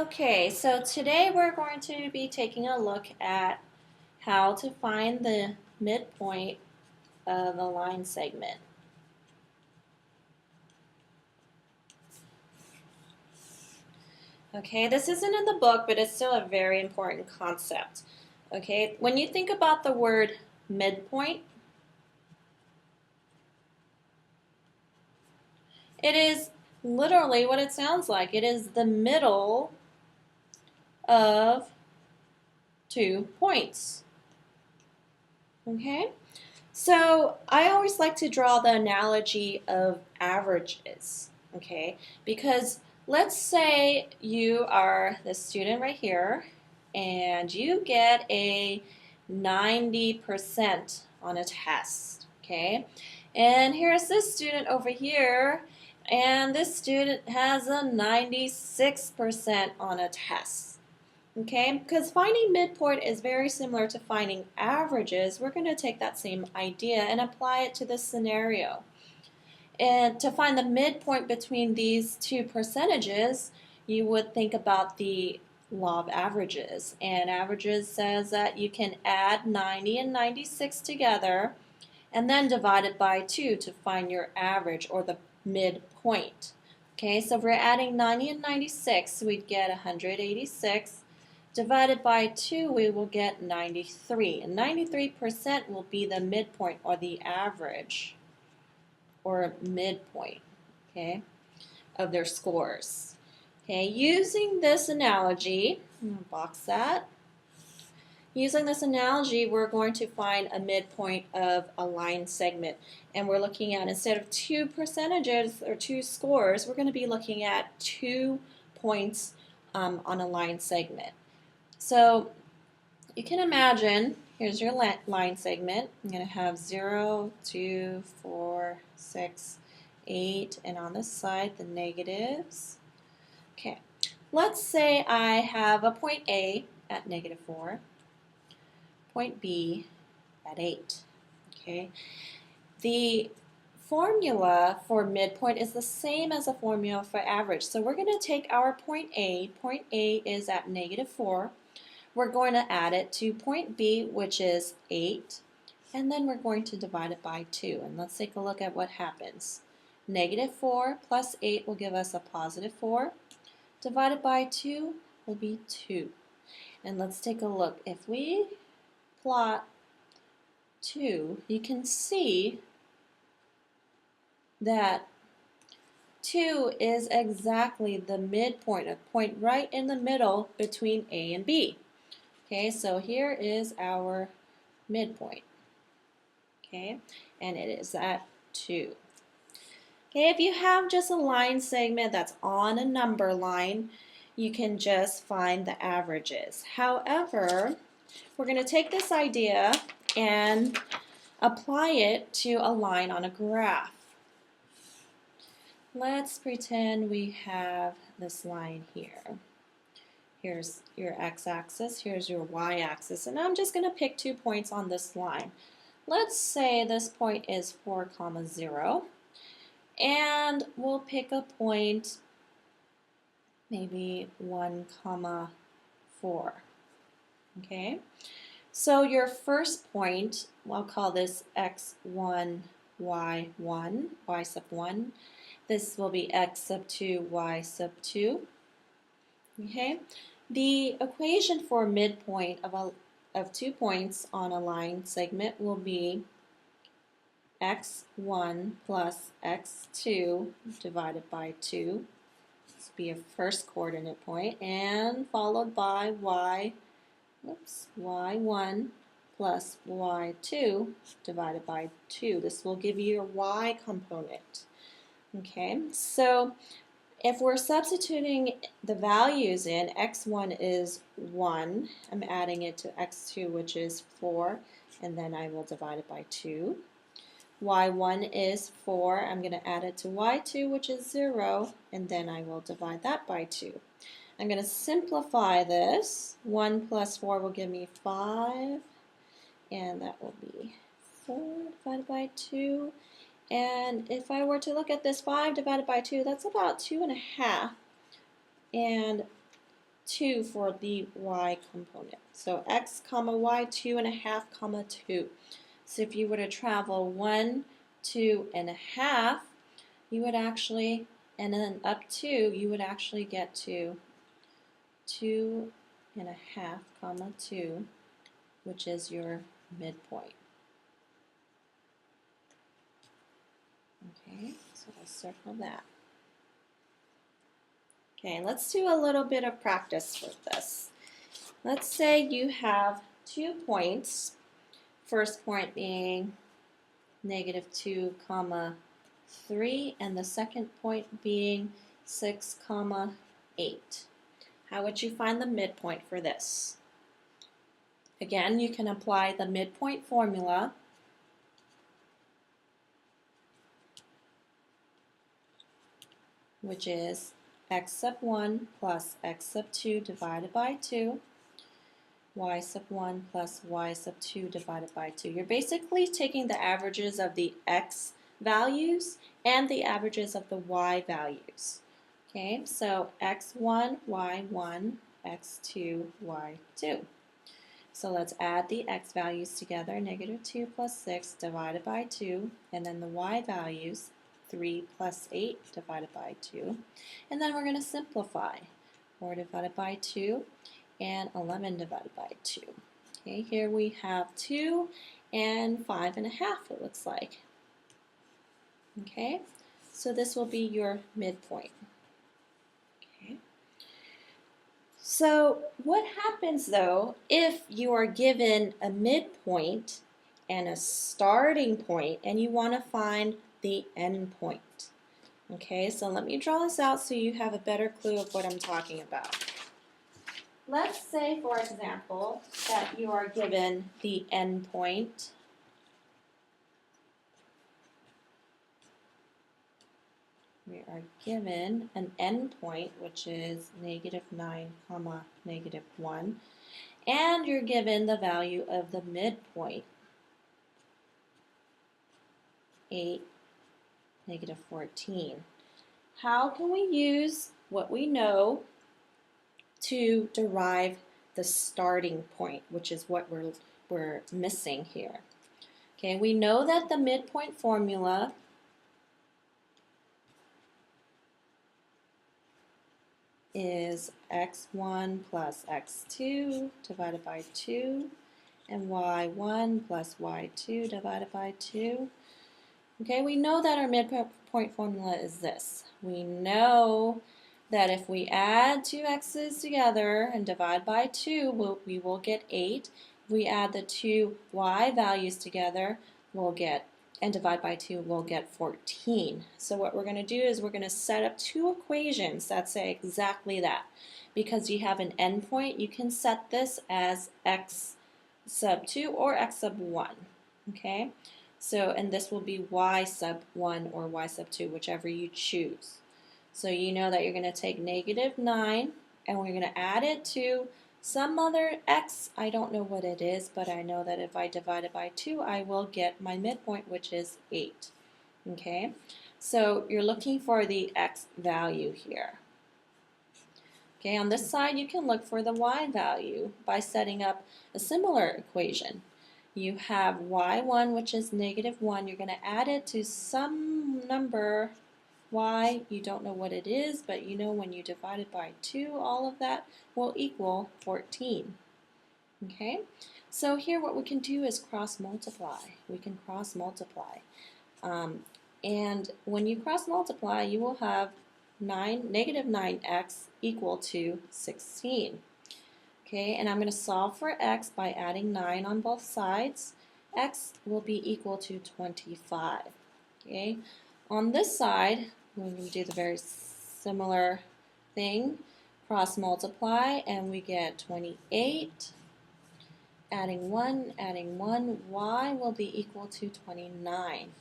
Okay, so today we're going to be taking a look at how to find the midpoint of a line segment. Okay, this isn't in the book, but it's still a very important concept. Okay, when you think about the word midpoint, it is literally what it sounds like. It is the middle of 2 points. Okay? So I always like to draw the analogy of averages, okay? Because let's say you are the student right here and you get a 90% on a test, okay? And here's this student over here, and this student has a 96% on a test. Okay, because finding midpoint is very similar to finding averages. We're going to take that same idea and apply it to this scenario. And to find the midpoint between these two percentages, you would think about the law of averages. And averages says that you can add 90 and 96 together and then divide it by 2 to find your average or the midpoint. Okay, so if we're adding 90 and 96, we'd get 186. Divided by 2, we will get 93. And 93% will be the midpoint or the average or midpoint, okay, of their scores. Okay, using this analogy, I'm going to box that. Using this analogy, we're going to find a midpoint of a line segment. And we're looking at, instead of 2 percentages or 2 scores, we're going to be looking at 2 points on a line segment. So you can imagine, here's your line segment. I'm going to have 0, 2, 4, 6, 8, and on this side the negatives. Okay, let's say I have a point A at -4, point B at 8. Okay, the formula for midpoint is the same as the formula for average. So we're going to take our point A. Point A is at -4. We're going to add it to point B, which is 8, and then we're going to divide it by 2. And let's take a look at what happens. -4 plus 8 will give us a +4. Divided by 2 will be 2. And let's take a look. If we plot 2, you can see that 2 is exactly the midpoint, a point right in the middle between A and B. Okay, so here is our midpoint, okay, and it is at 2. Okay, if you have just a line segment that's on a number line, you can just find the averages. However, we're going to take this idea and apply it to a line on a graph. Let's pretend we have this line here. Here's your x-axis, here's your y-axis, and I'm just going to pick 2 points on this line. Let's say this point is 4, 0, and we'll pick a point maybe 1, 4. Okay, so your first point, I'll call this x1, y1, y sub 1. This will be x sub 2, y sub 2. Okay. The equation for midpoint of 2 points on a line segment will be x1 plus x2 divided by 2. This will be a first coordinate point, and followed by y1 plus y2 divided by 2. This will give you your y component. Okay, so if we're substituting the values in, x1 is 1, I'm adding it to x2, which is 4, and then I will divide it by 2. y1 is 4, I'm going to add it to y2, which is 0, and then I will divide that by 2. I'm going to simplify this. 1 plus 4 will give me 5, and that will be 4 divided by 2. And if I were to look at this 5 divided by 2, that's about 2.5. And 2 for the y component. So x comma y, 2.5 comma 2. So if you were to travel 1, 2.5, you would actually, and then up 2, you would actually get to 2.5 comma 2, which is your midpoint. Okay, so I'll circle that. Okay, let's do a little bit of practice with this. Let's say you have 2 points, first point being -2 comma 3 and the second point being 6 comma 8. How would you find the midpoint for this? Again, you can apply the midpoint formula. Which is x sub 1 plus x sub 2 divided by 2, y sub 1 plus y sub 2 divided by 2. You're basically taking the averages of the x values and the averages of the y values. Okay, so x1, y1, x2, y2. So let's add the x values together, -2 plus 6 divided by 2, and then the y values, 3 plus 8 divided by 2. And then we're going to simplify. 4 divided by 2 and 11 divided by 2. Okay, here we have 2 and 5.5 it looks like. Okay, so this will be your midpoint. Okay. So what happens though if you are given a midpoint and a starting point and you want to find the endpoint? Okay, so let me draw this out so you have a better clue of what I'm talking about. Let's say, for example, that you are given the endpoint we are given an endpoint, which is -9 comma -1, and you're given the value of the midpoint, 8, -14. How can we use what we know to derive the starting point, which is what we're missing here? Okay, we know that the midpoint formula is x1 plus x2 divided by 2 and y1 plus y2 divided by 2. Okay, we know that our midpoint formula is this. We know that if we add two x's together and divide by 2, we will get 8. If we add the two y values together, we'll get, and divide by 2, we'll get 14. So what we're going to do is we're going to set up two equations that say exactly that. Because you have an endpoint, you can set this as x sub 2 or x sub 1. Okay? So, and this will be y sub 1 or y sub 2, whichever you choose. So you know that you're going to take -9 and we're going to add it to some other x. I don't know what it is, but I know that if I divide it by 2, I will get my midpoint, which is 8. Okay, so you're looking for the x value here. Okay, on this side you can look for the y value by setting up a similar equation. You have y1, which is -1. You're going to add it to some number y. You don't know what it is, but you know when you divide it by 2, all of that will equal 14. Okay, so here what we can do is cross multiply. We can cross multiply. And when you cross multiply, you will have -9x equal to 16. Okay, and I'm going to solve for x by adding 9 on both sides. X will be equal to 25. Okay, on this side, we're going to do the very similar thing. Cross multiply, and we get 28. Adding 1, y will be equal to 29.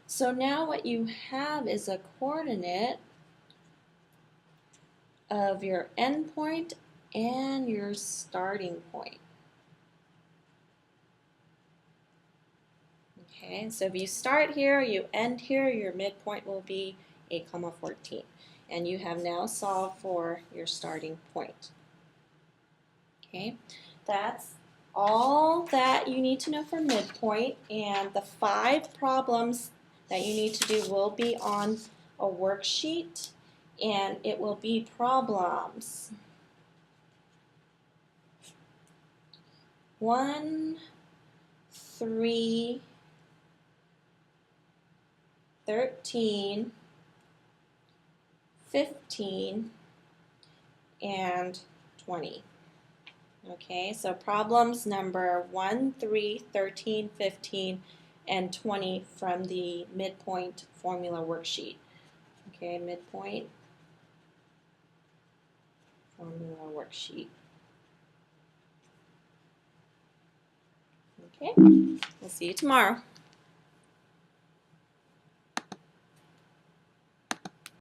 So now what you have is a coordinate of your endpoint and your starting point. Okay, so if you start here, you end here, your midpoint will be 8, 14. And you have now solved for your starting point. Okay, that's all that you need to know for midpoint, and the 5 problems that you need to do will be on a worksheet, and it will be problems 1, 3, 13, 15, and 20. Okay, so problems number 1, 3, 13, 15, and 20 from the midpoint formula worksheet. Okay, midpoint formula worksheet. Okay, we'll see you tomorrow.